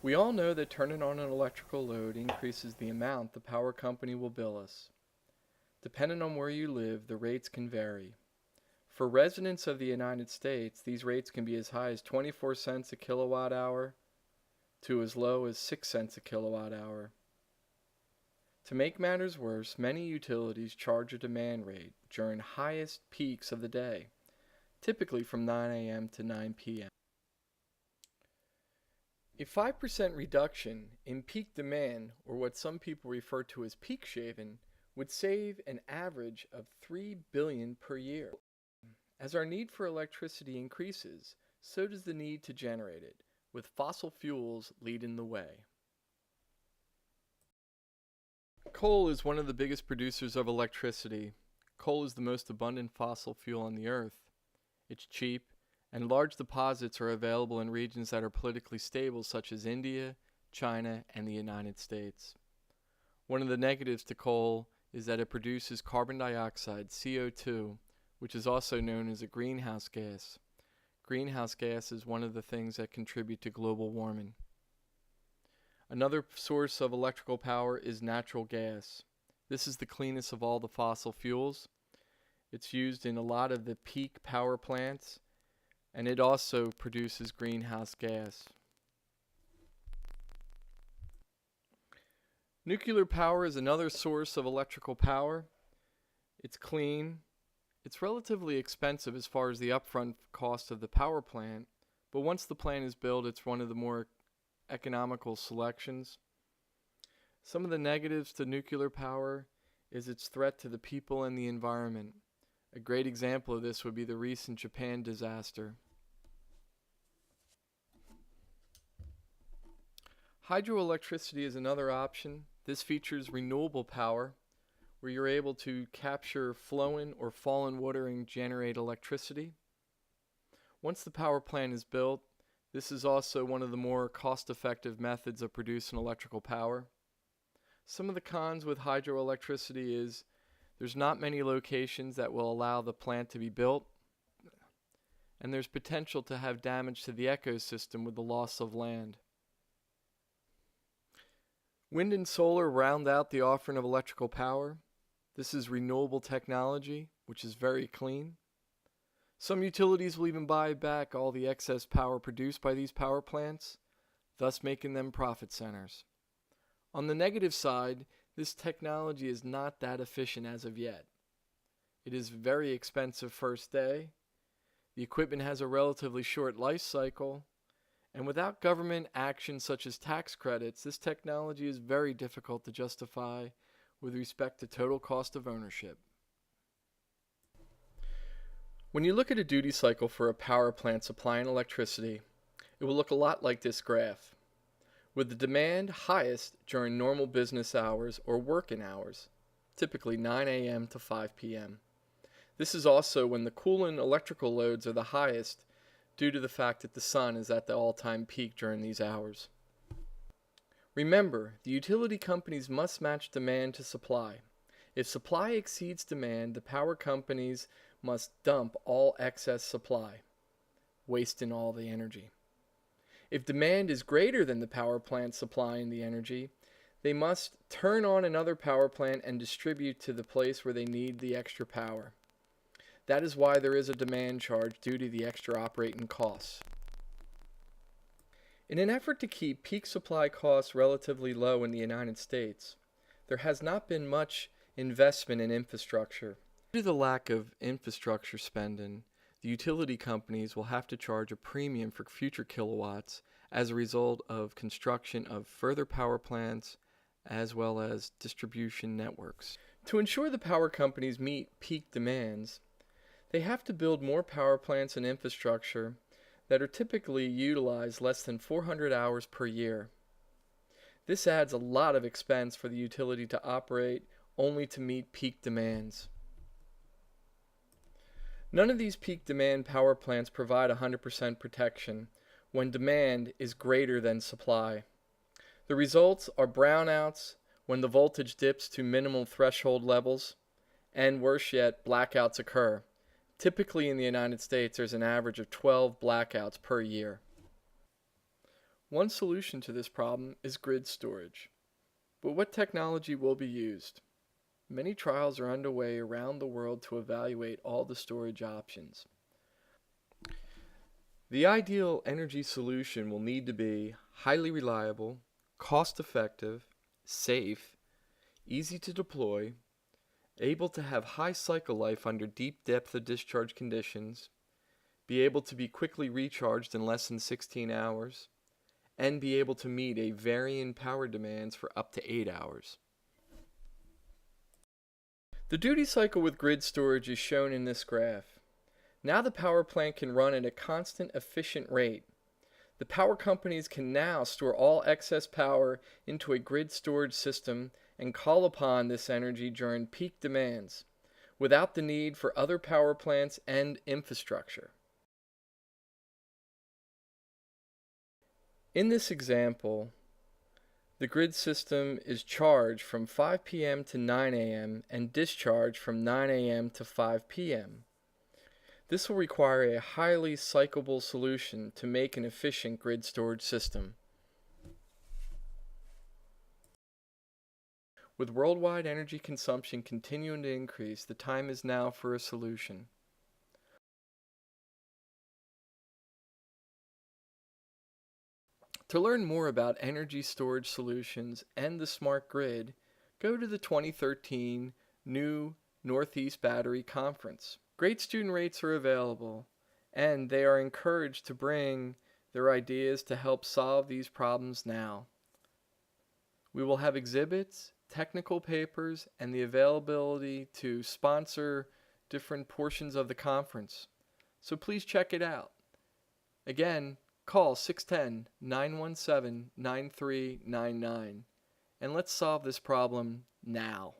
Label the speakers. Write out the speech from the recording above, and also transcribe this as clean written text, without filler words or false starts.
Speaker 1: We all know that turning on an electrical load increases the amount the power company will bill us. Depending on where you live, the rates can vary. For residents of the United States, these rates can be as high as 24 cents a kilowatt hour to as low as 6 cents a kilowatt hour. To make matters worse, many utilities charge a demand rate during highest peaks of the day, typically from 9 a.m. to 9 p.m. A 5% reduction in peak demand, or what some people refer to as peak shaving, would save an average of $3 billion per year. As our need for electricity increases, so does the need to generate it, with fossil fuels leading the way. Coal is one of the biggest producers of electricity. Coal is the most abundant fossil fuel on the earth. It's cheap, and large deposits are available in regions that are politically stable, such as India, China, and the United States. One of the negatives to coal is that it produces carbon dioxide, CO2, which is also known as a greenhouse gas. Greenhouse gas is one of the things that contribute to global warming. Another source of electrical power is natural gas. This is the cleanest of all the fossil fuels. It's used in a lot of the peak power plants, and it also produces greenhouse gas. Nuclear power is another source of electrical power. It's clean. It's relatively expensive as far as the upfront cost of the power plant, but once the plant is built, it's one of the more economical selections. Some of the negatives to nuclear power is its threat to the people and the environment. A great example of this would be the recent Japan disaster. Hydroelectricity is another option. This features renewable power, where you're able to capture flowing or fallen water and generate electricity. Once the power plant is built, this is also one of the more cost-effective methods of producing electrical power. Some of the cons with hydroelectricity is there's not many locations that will allow the plant to be built, and there's potential to have damage to the ecosystem with the loss of land. Wind and solar round out the offering of electrical power. This is renewable technology, which is very clean. Some utilities will even buy back all the excess power produced by these power plants, thus making them profit centers. On the negative side, this technology is not that efficient as of yet. It is very expensive first day, the equipment has a relatively short life cycle, and without government action such as tax credits, this technology is very difficult to justify with respect to total cost of ownership. When you look at a duty cycle for a power plant supplying electricity, it will look a lot like this graph, with the demand highest during normal business hours or working hours, typically 9 a.m. to 5 p.m. This is also when the cooling electrical loads are the highest due to the fact that the sun is at the all-time peak during these hours. Remember, the utility companies must match demand to supply. If supply exceeds demand, the power companies must dump all excess supply, wasting all the energy. If demand is greater than the power plant supplying the energy, they must turn on another power plant and distribute to the place where they need the extra power. That is why there is a demand charge due to the extra operating costs. In an effort to keep peak supply costs relatively low in the United States, there has not been much investment in infrastructure. Due to the lack of infrastructure spending, the utility companies will have to charge a premium for future kilowatts as a result of construction of further power plants as well as distribution networks. To ensure the power companies meet peak demands, they have to build more power plants and infrastructure that are typically utilized less than 400 hours per year. This adds a lot of expense for the utility to operate only to meet peak demands. None of these peak demand power plants provide 100% protection when demand is greater than supply. The results are brownouts when the voltage dips to minimum threshold levels, and worse yet, blackouts occur. Typically in the United States, there's an average of 12 blackouts per year. One solution to this problem is grid storage. But what technology will be used? Many trials are underway around the world to evaluate all the storage options. The ideal energy solution will need to be highly reliable, cost-effective, safe, easy to deploy, able to have high cycle life under deep depth of discharge conditions, be able to be quickly recharged in less than 16 hours, and be able to meet a varying power demands for up to 8 hours. The duty cycle with grid storage is shown in this graph. Now the power plant can run at a constant, efficient rate. The power companies can now store all excess power into a grid storage system and call upon this energy during peak demands, without the need for other power plants and infrastructure. In this example, the grid system is charged from 5 p.m. to 9 a.m. and discharged from 9 a.m. to 5 p.m. This will require a highly cyclable solution to make an efficient grid storage system. With worldwide energy consumption continuing to increase, the time is now for a solution. To learn more about energy storage solutions and the smart grid, go to the 2013 New Northeast Battery Conference. Great student rates are available, and they are encouraged to bring their ideas to help solve these problems now. We will have exhibits, technical papers, and the availability to sponsor different portions of the conference. So please check it out. Again, call 610-917-9399 and let's solve this problem now.